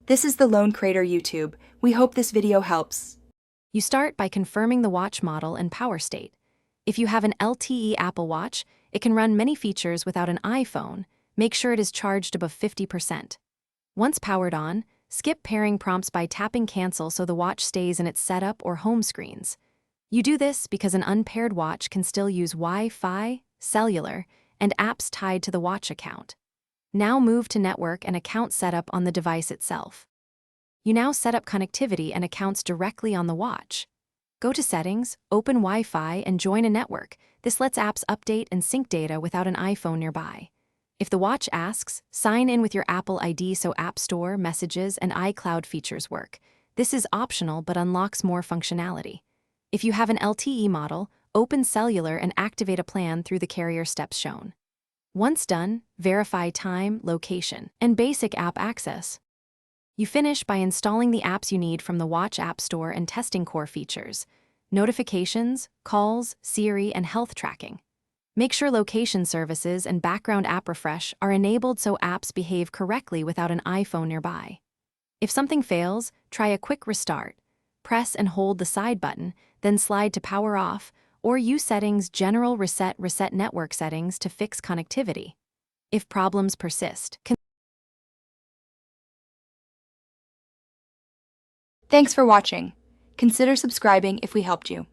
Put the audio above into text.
This is the Lone Crater YouTube. We hope this video helps. You start by confirming the watch model and power state. If you have an LTE Apple Watch, it can run many features without an iPhone. Make sure it is charged above 50%. Once powered on, skip pairing prompts by tapping cancel so the watch stays in its setup or home screens. You do this because an unpaired watch can still use Wi-Fi, cellular, and apps tied to the watch account. Now move to network and account setup on the device itself. You now set up connectivity and accounts directly on the watch. Go to Settings, open Wi-Fi, and join a network. This lets apps update and sync data without an iPhone nearby. If the watch asks, sign in with your Apple ID so App Store, Messages, and iCloud features work. This is optional but unlocks more functionality. If you have an LTE model, open cellular and activate a plan through the carrier steps shown. Once done, verify time, location, and basic app access. You finish by installing the apps you need from the Watch App Store and testing core features: notifications, calls, Siri, and health tracking. Make sure location services and background app refresh are enabled so apps behave correctly without an iPhone nearby. If something fails, try a quick restart. Press and hold the side button, then slide to power off, or use Settings General Reset Network Settings to fix connectivity. If problems persist, Thanks for watching. Consider subscribing if we helped you.